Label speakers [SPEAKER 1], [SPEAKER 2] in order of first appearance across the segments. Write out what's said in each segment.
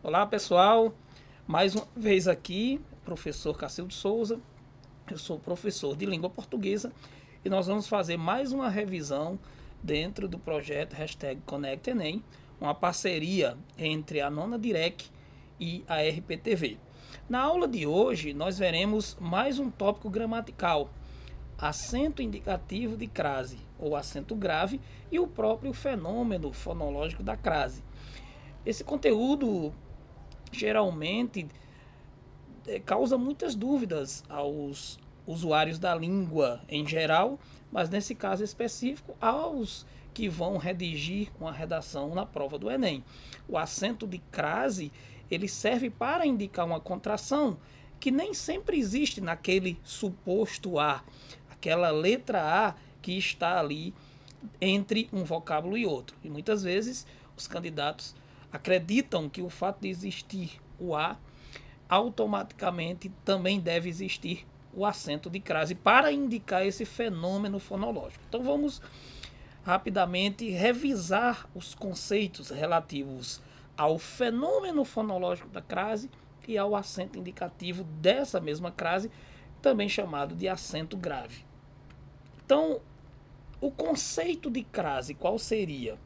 [SPEAKER 1] Olá pessoal, mais uma vez aqui, professor Cacildo Souza. Eu sou professor de língua portuguesa e nós vamos fazer mais uma revisão dentro do projeto #ConectEnem, uma parceria entre a Nona Direc e a RPTV. Na aula de hoje nós veremos mais um tópico gramatical, acento indicativo de crase ou acento grave e o próprio fenômeno fonológico da crase. Esse conteúdo geralmente causa muitas dúvidas aos usuários da língua em geral, mas nesse caso específico aos que vão redigir uma redação na prova do Enem. O acento de crase, ele serve para indicar uma contração que nem sempre existe naquele suposto A, aquela letra A que está ali entre um vocábulo e outro. E muitas vezes os candidatos acreditam que o fato de existir o A, automaticamente também deve existir o acento de crase para indicar esse fenômeno fonológico. Então vamos rapidamente revisar os conceitos relativos ao fenômeno fonológico da crase e ao acento indicativo dessa mesma crase, também chamado de acento grave. Então, o conceito de crase qual seria?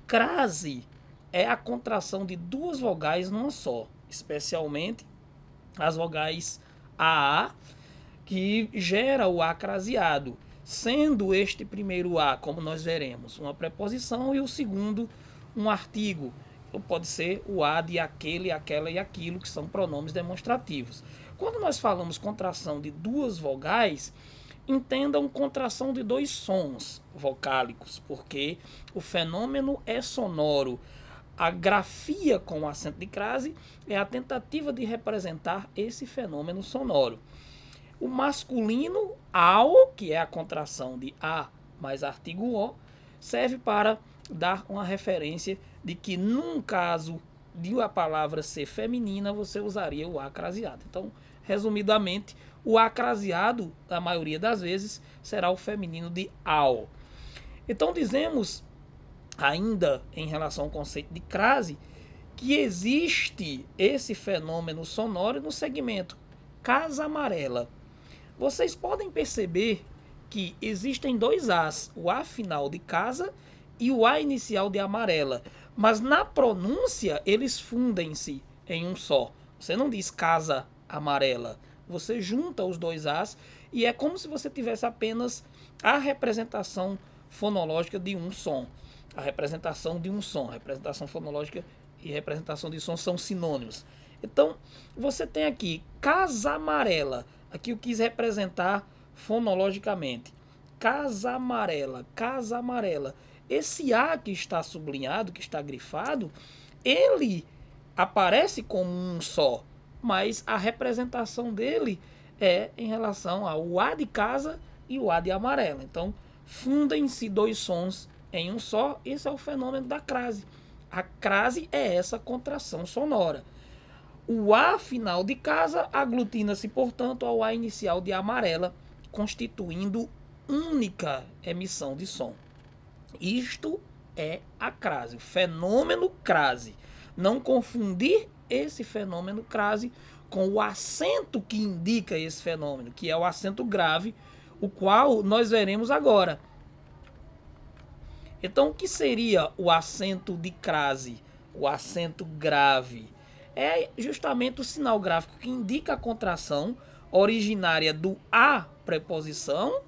[SPEAKER 1] Crase é a contração de duas vogais numa só, especialmente as vogais AA, que gera o A craseado, sendo este primeiro A, como nós veremos, uma preposição e o segundo um artigo. Então, pode ser o A de aquele, aquela e aquilo, que são pronomes demonstrativos. Quando nós falamos contração de duas vogais, entendam contração de dois sons vocálicos, porque o fenômeno é sonoro. A grafia com acento de crase é a tentativa de representar esse fenômeno sonoro. O masculino ao, que é a contração de A mais artigo O, serve para dar uma referência de que num caso de a palavra ser feminina, você usaria o A craseado. Então, resumidamente, o A craseado, na maioria das vezes, será o feminino de ao. Então, dizemos ainda em relação ao conceito de crase, que existe esse fenômeno sonoro no segmento casa amarela. Vocês podem perceber que existem dois As, o A final de casa e o A inicial de amarela, mas na pronúncia eles fundem-se em um só. Você não diz casa amarela, você junta os dois As e é como se você tivesse apenas a representação fonológica de um som. A representação de um som, representação fonológica e representação de som são sinônimos. Então, você tem aqui casa amarela. Aqui eu quis representar fonologicamente. Casa amarela, casa amarela. Esse A que está sublinhado, que está grifado, ele aparece como um só, mas a representação dele é em relação ao A de casa e o A de amarela. Então, fundem-se dois sons em um só, esse é o fenômeno da crase. A crase é essa contração sonora. O A final de casa aglutina-se, portanto, ao A inicial de amarela, constituindo única emissão de som. Isto é a crase, o fenômeno crase. Não confundir esse fenômeno crase com o acento que indica esse fenômeno, que é o acento grave, o qual nós veremos agora. Então, o que seria o acento de crase, o acento grave? É justamente o sinal gráfico que indica a contração originária do A preposição,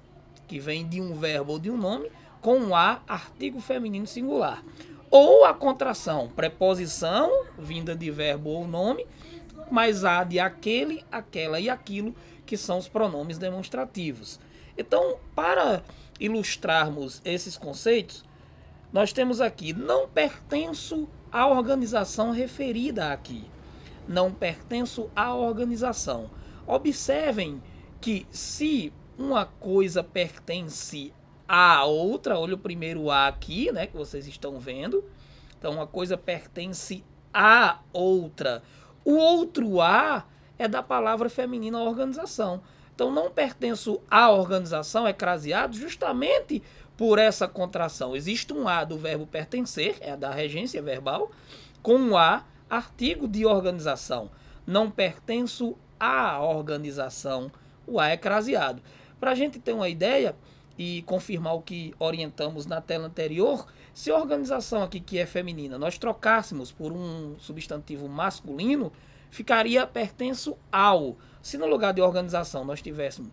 [SPEAKER 1] que vem de um verbo ou de um nome, com um A artigo feminino singular. Ou a contração preposição, vinda de verbo ou nome, mais A de aquele, aquela e aquilo, que são os pronomes demonstrativos. Então, para ilustrarmos esses conceitos, nós temos aqui, não pertenço à organização referida aqui. Não pertenço à organização. Observem que se uma coisa pertence a outra, olha o primeiro A aqui, né, que vocês estão vendo, Então, uma coisa pertence a outra. O outro a é da palavra feminina organização. Então, não pertenço à organização, é craseado, justamente por essa contração. Existe um a do verbo pertencer, é a da regência verbal, com um a, artigo de organização. Não pertenço à organização, o a é craseado. Para a gente ter uma ideia e confirmar o que orientamos na tela anterior, se a organização aqui, que é feminina, nós trocássemos por um substantivo masculino, ficaria pertenço ao. Se no lugar de organização nós tivéssemos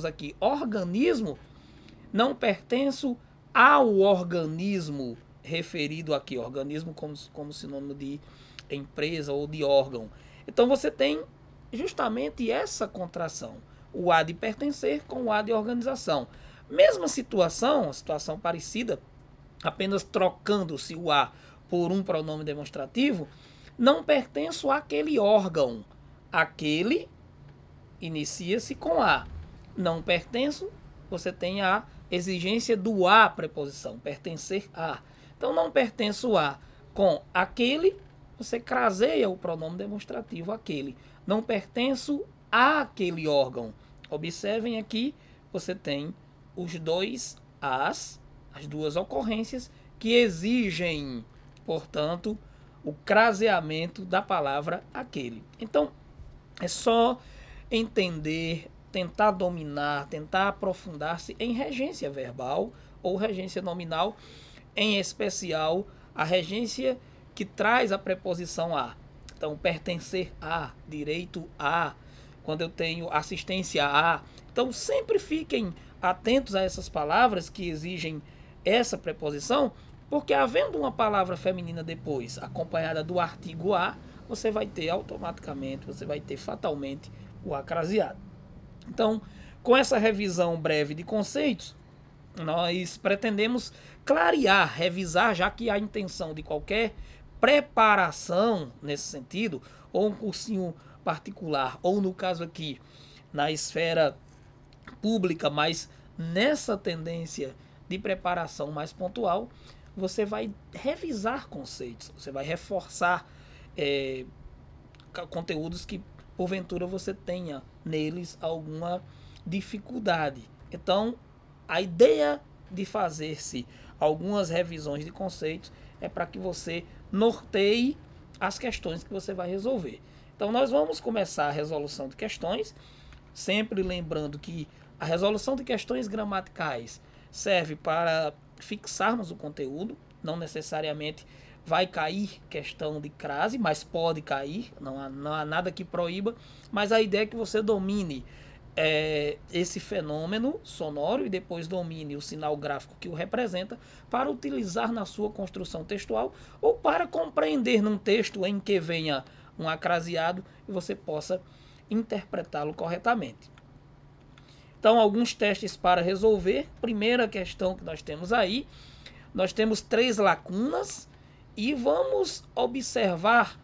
[SPEAKER 1] aqui organismo, não pertenço ao organismo referido aqui, organismo como sinônimo de empresa ou de órgão. Então você tem justamente essa contração, o a de pertencer com o a de organização. Mesma situação, situação parecida, apenas trocando-se o a por um pronome demonstrativo, não pertenço àquele órgão. Aquele inicia-se com a. Não pertenço, você tem a exigência do a preposição, pertencer a. Então não pertenço a com aquele, você craseia o pronome demonstrativo aquele. Não pertenço àquele órgão. Observem aqui, você tem os dois as duas ocorrências que exigem, portanto, o craseamento da palavra aquele. Então, é só entender, tentar dominar, tentar aprofundar-se em regência verbal ou regência nominal, em especial a regência que traz a preposição a. Então, pertencer a, direito a, quando eu tenho assistência a. Então, sempre fiquem atentos a essas palavras que exigem essa preposição, porque havendo uma palavra feminina depois, acompanhada do artigo a, você vai ter automaticamente, você vai ter fatalmente o a craseado. Então, com essa revisão breve de conceitos, nós pretendemos clarear, revisar, já que a intenção de qualquer preparação nesse sentido, ou um cursinho particular, ou no caso aqui, na esfera pública, mas nessa tendência de preparação mais pontual, você vai revisar conceitos, você vai reforçar conteúdos que porventura você tenha neles alguma dificuldade. Então, a ideia de fazer-se algumas revisões de conceitos é para que você norteie as questões que você vai resolver. Então, nós vamos começar a resolução de questões, sempre lembrando que a resolução de questões gramaticais serve para fixarmos o conteúdo, não necessariamente vai cair questão de crase, mas pode cair, não há nada que proíba, mas a ideia é que você domine esse fenômeno sonoro e depois domine o sinal gráfico que o representa para utilizar na sua construção textual ou para compreender num texto em que venha um acraseado e você possa interpretá-lo corretamente. Então, alguns testes para resolver. Primeira questão que nós temos aí, nós temos 3 lacunas e vamos observar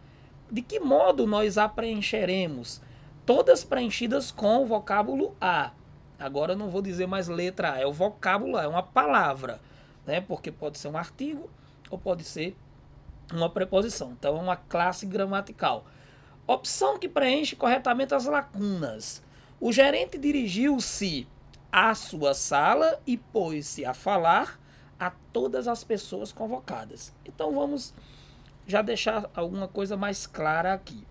[SPEAKER 1] de que modo nós a preencheremos. Todas preenchidas com o vocábulo a. Agora eu não vou dizer mais letra a, é o vocábulo a, é uma palavra, né? Porque pode ser um artigo ou pode ser uma preposição. Então é uma classe gramatical. Opção que preenche corretamente as lacunas. O gerente dirigiu-se à sua sala e pôs-se a falar a todas as pessoas convocadas. Então vamos já deixar alguma coisa mais clara aqui.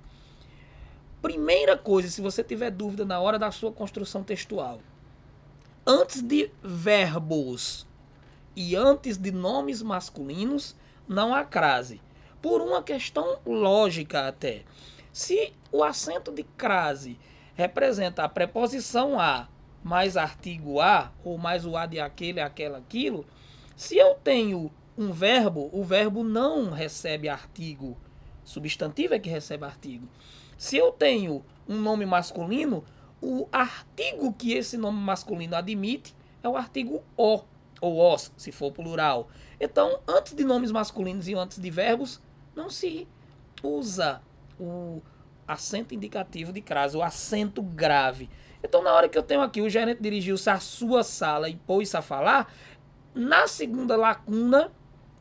[SPEAKER 1] Primeira coisa, se você tiver dúvida na hora da sua construção textual, antes de verbos e antes de nomes masculinos, não há crase. Por uma questão lógica até. Se o acento de crase representa a preposição a mais artigo a, ou mais o a de aquele, aquela, aquilo, se eu tenho um verbo, o verbo não recebe artigo. Substantivo é que recebe artigo. Se eu tenho um nome masculino, o artigo que esse nome masculino admite é o artigo o, ou os, se for plural. Então, antes de nomes masculinos e antes de verbos, não se usa o acento indicativo de crase, o acento grave. Então, na hora que eu tenho aqui, o gerente dirigiu-se à sua sala e pôs-se a falar, na segunda lacuna,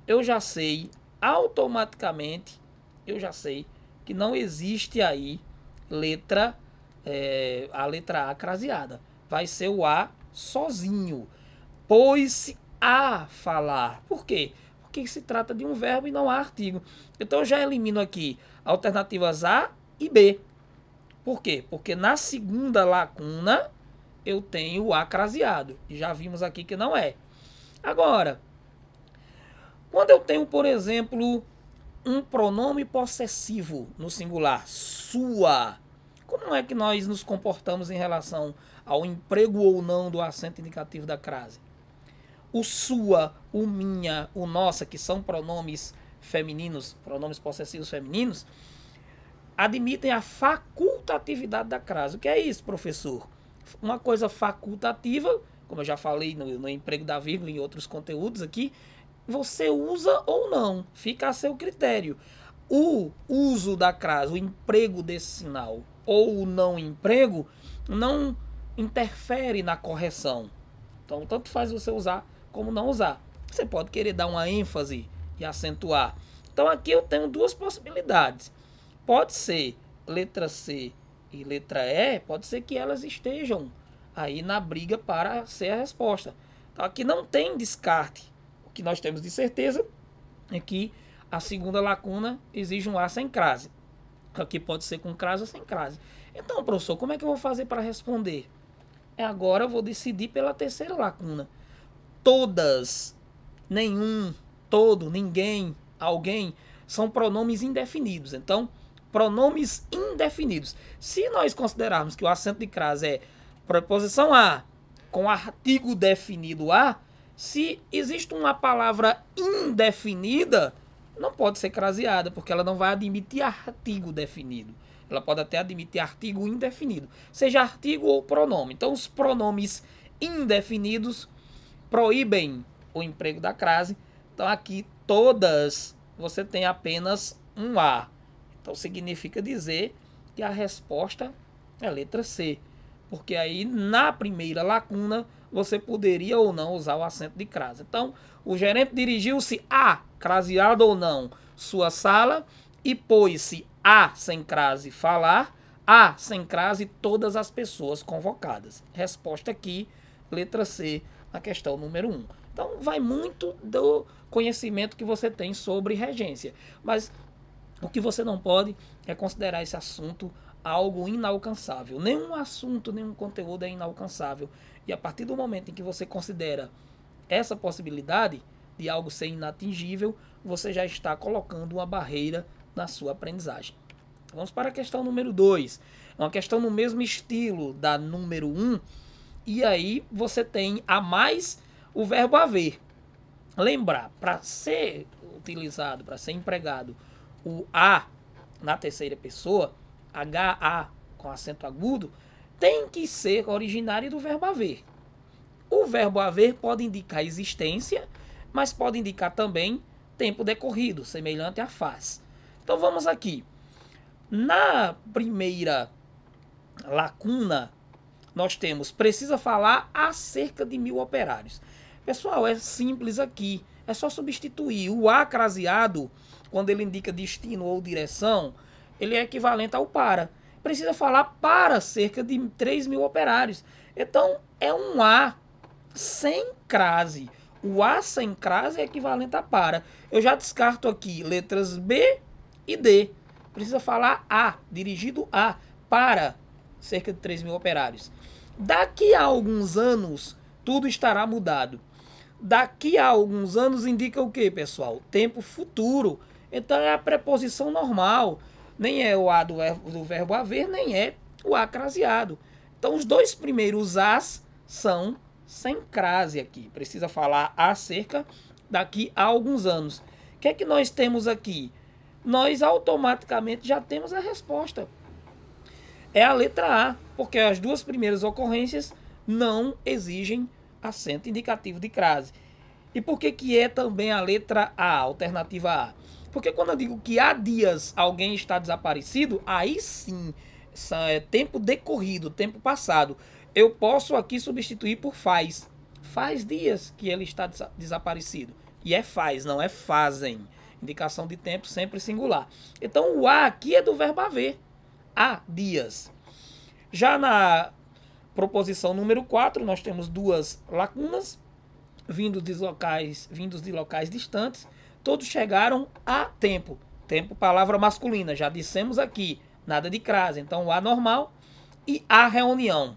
[SPEAKER 1] eu já sei, automaticamente, eu já sei que não existe aí a letra A craseada. Vai ser o A sozinho. Pôs-se a falar. Por quê? Porque se trata de um verbo e não há artigo. Então eu já elimino aqui alternativas A e B. Por quê? Porque na segunda lacuna eu tenho o A craseado. E já vimos aqui que não é. Agora, quando eu tenho, por exemplo, um pronome possessivo no singular, sua, como é que nós nos comportamos em relação ao emprego ou não do acento indicativo da crase? O sua, o minha, o nossa, que são pronomes femininos, pronomes possessivos femininos, admitem a facultatividade da crase. O que é isso, professor? Uma coisa facultativa, como eu já falei no emprego da vírgula e em outros conteúdos aqui, você usa ou não, fica a seu critério. O uso da crase, o emprego desse sinal ou o não emprego, não interfere na correção. Então, tanto faz você usar como não usar. Você pode querer dar uma ênfase e acentuar. Então, aqui eu tenho duas possibilidades. Pode ser letra C e letra E, pode ser que elas estejam aí na briga para ser a resposta. Então, aqui não tem descarte. O que nós temos de certeza é que a segunda lacuna exige um A sem crase. Aqui pode ser com crase ou sem crase. Então, professor, como é que eu vou fazer para responder? Agora eu vou decidir pela terceira lacuna. Todas, nenhum, todo, ninguém, alguém, são pronomes indefinidos. Então, pronomes indefinidos. Se nós considerarmos que o acento de crase é preposição a com artigo definido a, se existe uma palavra indefinida, não pode ser craseada, porque ela não vai admitir artigo definido. Ela pode até admitir artigo indefinido, seja artigo ou pronome. Então, os pronomes indefinidos proíbem o emprego da crase. Então, aqui, todas, você tem apenas um A. Então, significa dizer que a resposta é a letra C. Porque aí, na primeira lacuna, você poderia ou não usar o acento de crase. Então, o gerente dirigiu-se a, craseado ou não, sua sala e pôs-se a sem crase falar, a sem crase todas as pessoas convocadas. Resposta aqui, letra C, na questão número 1. Então, vai muito do conhecimento que você tem sobre regência. Mas o que você não pode é considerar esse assunto algo inalcançável. Nenhum assunto, nenhum conteúdo é inalcançável. E a partir do momento em que você considera essa possibilidade de algo ser inatingível, você já está colocando uma barreira na sua aprendizagem. Vamos para a questão número 2. É uma questão no mesmo estilo da número 1. E aí você tem a mais o verbo haver. Lembrar, para ser utilizado, para ser empregado o a na terceira pessoa, HA com acento agudo, tem que ser originário do verbo haver. O verbo haver pode indicar existência, mas pode indicar também tempo decorrido, semelhante a faz. Então vamos aqui. Na primeira lacuna, nós temos precisa falar acerca de 1000 operários. Pessoal, é simples aqui. É só substituir o A craseado, quando ele indica destino ou direção, ele é equivalente ao para. Precisa falar para cerca de 3.000 operários. Então, é um A sem crase. O A sem crase é equivalente a para. Eu já descarto aqui letras B e D. Precisa falar A, dirigido a, para cerca de 3.000 operários. Daqui a alguns anos, tudo estará mudado. Daqui a alguns anos indica o que, pessoal? Tempo futuro. Então é a preposição normal. Nem é o A do verbo haver, nem é o A craseado. Então os dois primeiros As são sem crase aqui. Precisa falar acerca daqui a alguns anos. O que é que nós temos aqui? Nós automaticamente já temos a resposta. É a letra A, porque as duas primeiras ocorrências não exigem acento indicativo de crase. E por que que é também a letra A, alternativa A? Porque quando eu digo que há dias alguém está desaparecido, aí sim, é tempo decorrido, tempo passado. Eu posso aqui substituir por faz. Faz dias que ele está desaparecido. E é faz, não é fazem. Indicação de tempo sempre singular. Então o há aqui é do verbo haver. Há dias. Já na proposição número 4, nós temos duas lacunas, vindos de locais distantes, todos chegaram a tempo. Tempo, palavra masculina, já dissemos aqui, nada de crase. Então, o a normal e a reunião.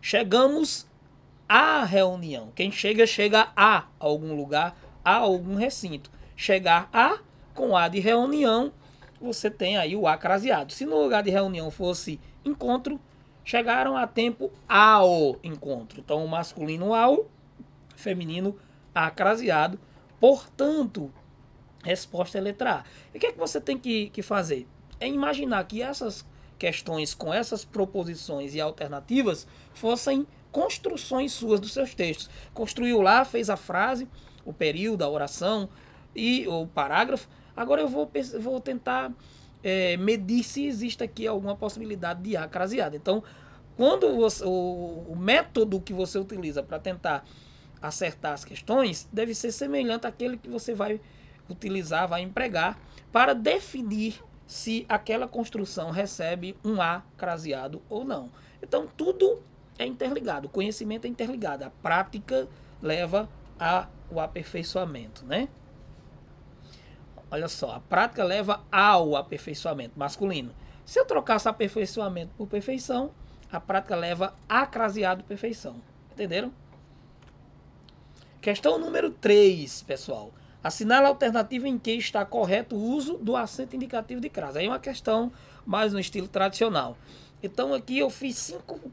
[SPEAKER 1] Chegamos à reunião. Quem chega, chega a algum lugar, a algum recinto. Chegar a, com a de reunião, você tem aí o a craseado. Se no lugar de reunião fosse encontro, chegaram a tempo ao encontro. Então, o masculino ao, feminino a craseado. Portanto, resposta é letra A. E o que é que você tem que fazer? É imaginar que essas questões com essas proposições e alternativas fossem construções suas dos seus textos. Construiu lá, fez a frase, o período, a oração e o parágrafo. Agora eu vou tentar medir se existe aqui alguma possibilidade de A craseado. Então, quando o método que você utiliza para tentar acertar as questões deve ser semelhante àquele que você vai utilizar, vai empregar para definir se aquela construção recebe um A craseado ou não. Então, tudo é interligado, o conhecimento é interligado, a prática leva ao aperfeiçoamento, né? Olha só, a prática leva ao aperfeiçoamento masculino. Se eu trocasse aperfeiçoamento por perfeição, a prática leva a craseado perfeição. Entenderam? Questão número 3, pessoal. Assinala a alternativa em que está correto o uso do acento indicativo de crase. Aí é uma questão mais no estilo tradicional. Então aqui eu fiz 5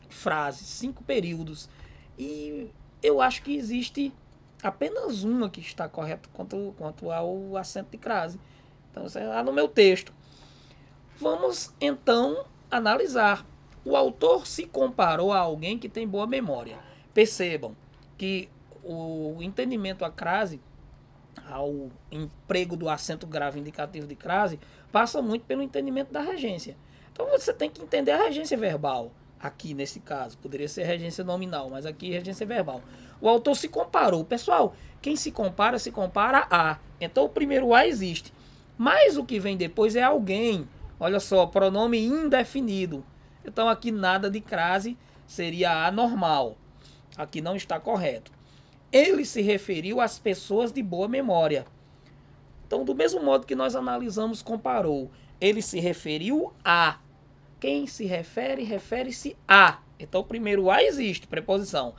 [SPEAKER 1] frases, 5 períodos. E eu acho que existe apenas uma que está correta quanto ao acento de crase. Então isso é lá no meu texto. Vamos então analisar. O autor se comparou a alguém que tem boa memória. Percebam que o entendimento a crase, ao emprego do acento grave indicativo de crase, passa muito pelo entendimento da regência. Então você tem que entender a regência verbal. Aqui nesse caso, poderia ser regência nominal, mas aqui regência verbal. O autor se comparou. Pessoal, quem se compara a. Então o primeiro a existe. Mas o que vem depois é alguém. Olha só, pronome indefinido. Então aqui nada de crase, seria a normal. Aqui não está correto. Ele se referiu às pessoas de boa memória. Então, do mesmo modo que nós analisamos, comparou. Ele se referiu a. Quem se refere, refere-se a. Então, o primeiro a existe, preposição.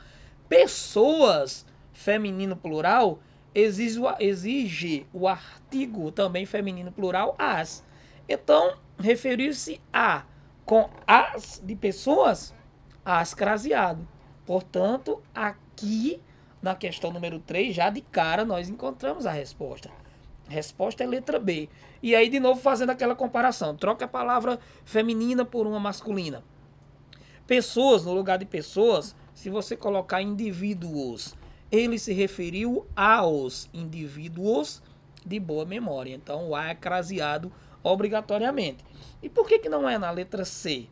[SPEAKER 1] Pessoas, feminino plural, exige o artigo também feminino plural, as. Então, referir-se a com as de pessoas, as craseado. Portanto, aqui na questão número 3, já de cara, nós encontramos a resposta. A resposta é letra B. E aí, de novo, fazendo aquela comparação. Troca a palavra feminina por uma masculina. Pessoas, no lugar de pessoas, se você colocar indivíduos, ele se referiu aos indivíduos de boa memória. Então, o A é craseado obrigatoriamente. E por que não é na letra C?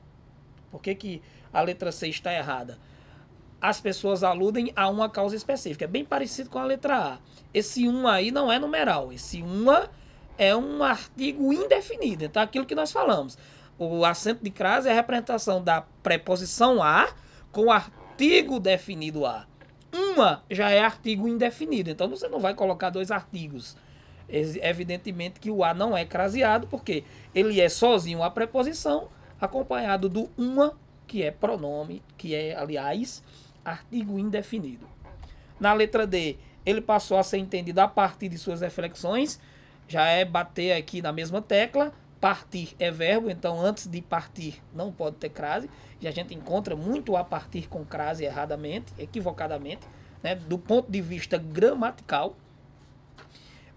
[SPEAKER 1] Por que a letra C está errada? As pessoas aludem a uma causa específica. É bem parecido com a letra A. Esse uma aí não é numeral. Esse uma é um artigo indefinido. Então, aquilo que nós falamos. O acento de crase é a representação da preposição a com o artigo definido a. Uma já é artigo indefinido. Então, você não vai colocar 2 artigos. Evidentemente que o a não é craseado, porque ele é sozinho a preposição, acompanhado do uma, que é pronome, que é, aliás, artigo indefinido. Na letra D, ele passou a ser entendido a partir de suas reflexões. Já é bater aqui na mesma tecla. Partir é verbo, então antes de partir não pode ter crase. E a gente encontra muito a partir com crase erradamente, equivocadamente, né, do ponto de vista gramatical.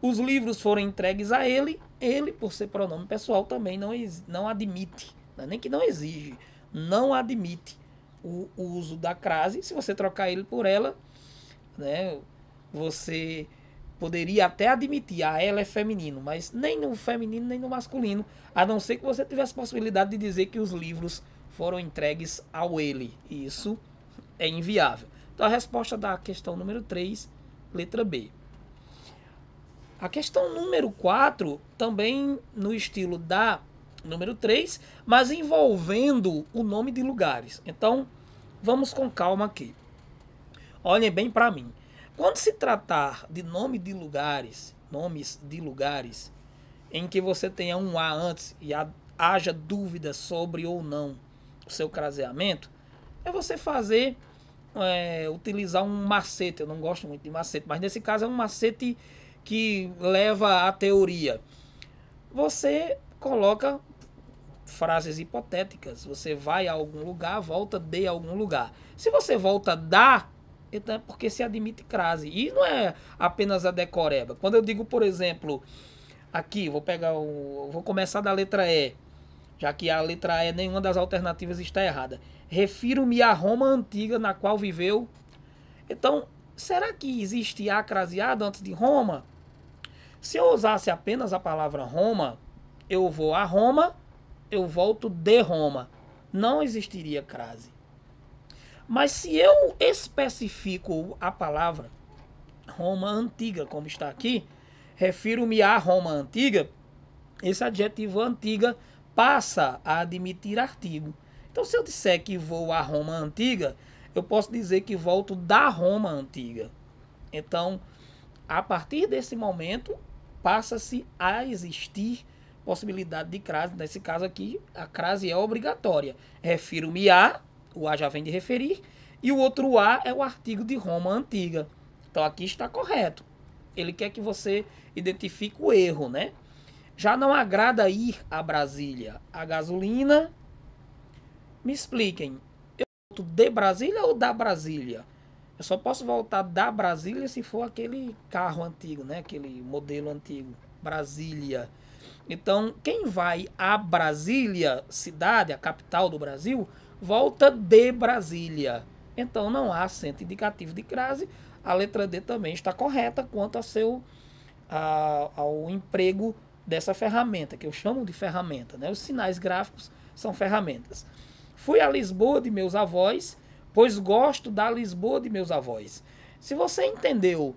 [SPEAKER 1] Os livros foram entregues a ele. Ele, por ser pronome pessoal, também não admite, nem que não exige, não admite o uso da crase. Se você trocar ele por ela, né, você poderia até admitir, ela é feminino, mas nem no feminino nem no masculino, a não ser que você tivesse possibilidade de dizer que os livros foram entregues ao ele. E isso é inviável. Então a resposta da questão número 3, letra B. A questão número 4, também no estilo da número 3, mas envolvendo o nome de lugares. Então, vamos com calma aqui. Olhem bem para mim. Quando se tratar de nome de lugares, nomes de lugares, em que você tenha um A antes e haja dúvida sobre ou não o seu craseamento, é você fazer, utilizar um macete. Eu não gosto muito de macete, mas nesse caso é um macete que leva à teoria. Você coloca frases hipotéticas. Você vai a algum lugar, volta de algum lugar. Se você volta da, então é porque se admite crase. E não é apenas a decoreba. Quando eu digo, por exemplo, aqui, vou começar da letra E, já que a letra E, nenhuma das alternativas está errada. Refiro-me à Roma antiga na qual viveu. Então, será que existe A craseado antes de Roma? Se eu usasse apenas a palavra Roma, eu vou a Roma, eu volto de Roma. Não existiria crase. Mas se eu especifico a palavra Roma antiga, como está aqui, refiro-me à Roma antiga, esse adjetivo antiga passa a admitir artigo. Então, se eu disser que vou à Roma antiga, eu posso dizer que volto da Roma antiga. Então, a partir desse momento, passa-se a existir possibilidade de crase. Nesse caso aqui, a crase é obrigatória. Refiro-me a, o A já vem de referir, e o outro A é o artigo de Roma antiga. Então aqui está correto. Ele quer que você identifique o erro, né? Já não agrada ir a Brasília. A gasolina, me expliquem, eu volto de Brasília ou da Brasília? Eu só posso voltar da Brasília se for aquele carro antigo, né? Aquele modelo antigo, Brasília. Então, quem vai a Brasília, cidade, a capital do Brasil, volta de Brasília. Então, não há acento indicativo de crase. A letra D também está correta quanto ao emprego dessa ferramenta, que eu chamo de ferramenta, né? Os sinais gráficos são ferramentas. Fui a Lisboa de meus avós, pois gosto da Lisboa de meus avós. Se você entendeu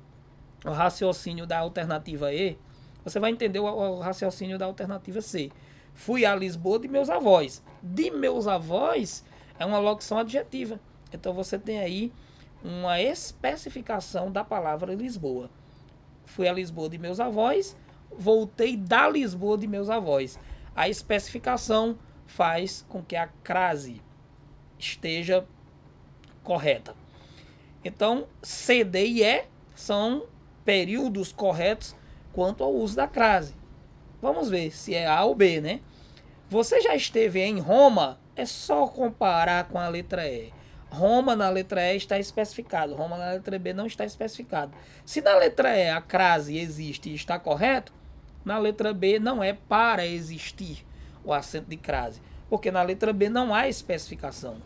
[SPEAKER 1] o raciocínio da alternativa E, você vai entender o raciocínio da alternativa C. Fui a Lisboa de meus avós. De meus avós é uma locução adjetiva. Então você tem aí uma especificação da palavra Lisboa. Fui a Lisboa de meus avós, voltei da Lisboa de meus avós. A especificação faz com que a crase esteja correta. Então, C, D e E são períodos corretos quanto ao uso da crase. Vamos ver se é A ou B, né? Você já esteve em Roma? É só comparar com a letra E. Roma na letra E está especificado, Roma na letra B não está especificado. Se na letra E a crase existe e está correto, na letra B não é para existir o acento de crase, porque na letra B não há especificação.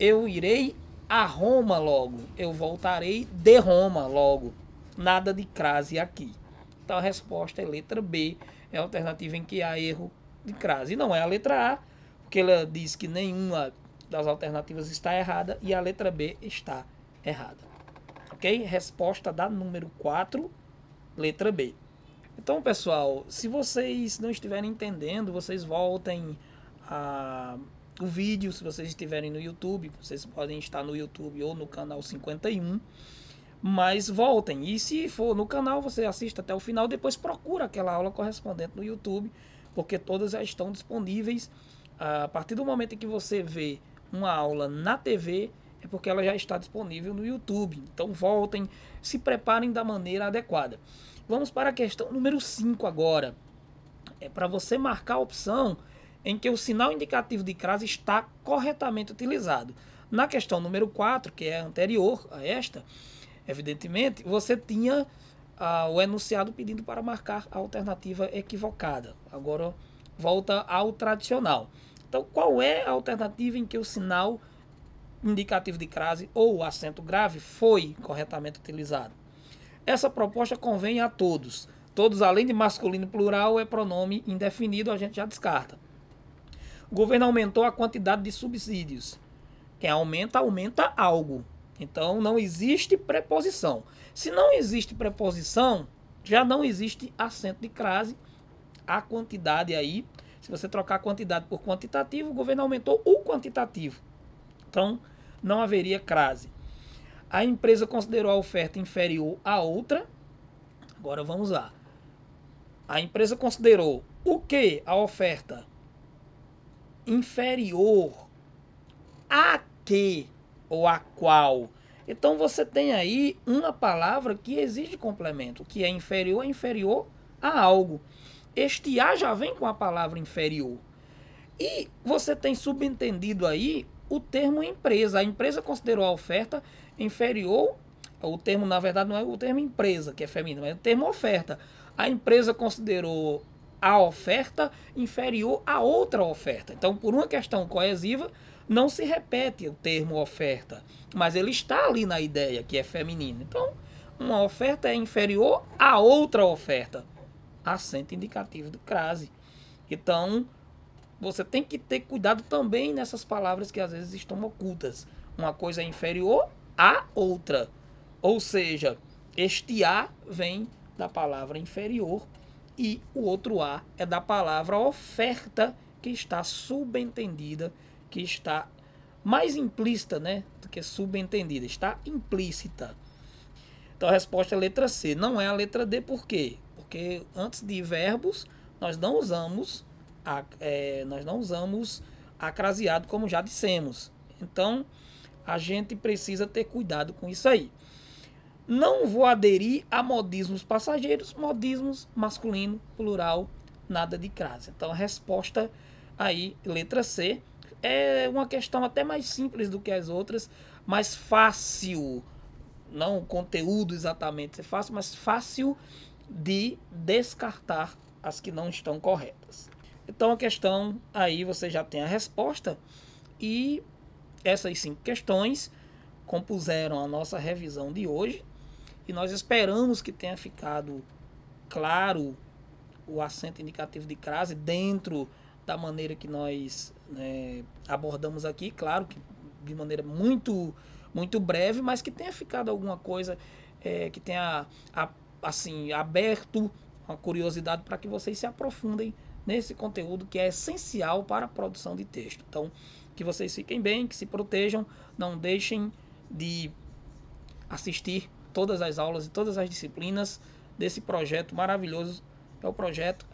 [SPEAKER 1] Eu irei a Roma logo, eu voltarei de Roma logo. Nada de crase aqui. Então a resposta é letra B, é a alternativa em que há erro de crase. E não é a letra A, porque ela diz que nenhuma das alternativas está errada e a letra B está errada. Ok? Resposta da número 4, letra B. Então, pessoal, se vocês não estiverem entendendo, vocês voltem o vídeo. Se vocês estiverem no YouTube, vocês podem estar no YouTube ou no canal 51, mas voltem. E se for no canal, você assiste até o final, depois procura aquela aula correspondente no YouTube, porque todas já estão disponíveis. A partir do momento em que você vê uma aula na TV, é porque ela já está disponível no YouTube. Então voltem, se preparem da maneira adequada. Vamos para a questão número 5 agora. É para você marcar a opção em que o sinal indicativo de crase está corretamente utilizado. Na questão número 4, que é anterior a esta, evidentemente, você tinha o enunciado pedindo para marcar a alternativa equivocada. Agora volta ao tradicional. Então, qual é a alternativa em que o sinal indicativo de crase ou o acento grave foi corretamente utilizado? Essa proposta convém a todos. Todos, além de masculino plural, é pronome indefinido, a gente já descarta. O governo aumentou a quantidade de subsídios. Quem aumenta, aumenta algo. Então, não existe preposição. Se não existe preposição, já não existe acento de crase. A quantidade aí, se você trocar a quantidade por quantitativo, o governo aumentou o quantitativo. Então, não haveria crase. A empresa considerou a oferta inferior à outra. Agora vamos lá. A empresa considerou o que? A oferta inferior a que ou a qual? Então você tem aí uma palavra que exige complemento, que é inferior a algo. Este a já vem com a palavra inferior. E você tem subentendido aí o termo empresa. A empresa considerou a oferta inferior. O termo, na verdade, não é o termo empresa, que é feminino, é o termo oferta. A empresa considerou a oferta inferior a outra oferta. Então, por uma questão coesiva, não se repete o termo oferta, mas ele está ali na ideia, que é feminino. Então, uma oferta é inferior a outra oferta. Acento indicativo de crase. Então, você tem que ter cuidado também nessas palavras que às vezes estão ocultas. Uma coisa é inferior a outra. Ou seja, este a vem da palavra inferior e o outro a é da palavra oferta, que está subentendida, que está mais implícita, né, do que subentendida, está implícita. Então a resposta é a letra C, não é a letra D. Por quê? Porque antes de verbos nós não usamos acraseado, como já dissemos. Então a gente precisa ter cuidado com isso aí. Não vou aderir a modismos passageiros, modismos masculino, plural, nada de crase. Então a resposta aí, letra C, é uma questão até mais simples do que as outras, mais fácil, não o conteúdo exatamente é fácil, mas fácil de descartar as que não estão corretas. Então a questão aí você já tem a resposta, e essas 5 questões compuseram a nossa revisão de hoje, e nós esperamos que tenha ficado claro o acento indicativo de crase dentro da maneira que nós abordamos aqui, claro que de maneira muito breve, mas que tenha ficado alguma coisa que tenha assim aberto uma curiosidade para que vocês se aprofundem nesse conteúdo que é essencial para a produção de texto. Então, que vocês fiquem bem, que se protejam, não deixem de assistir todas as aulas e todas as disciplinas desse projeto maravilhoso. É o projeto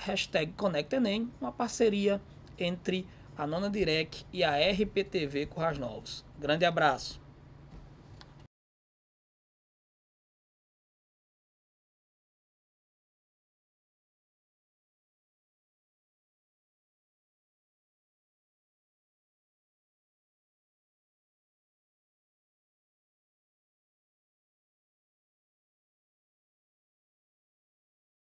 [SPEAKER 1] #ConectEnem, uma parceria entre a Nona Direc e a RPTV Currais Novos. Grande abraço!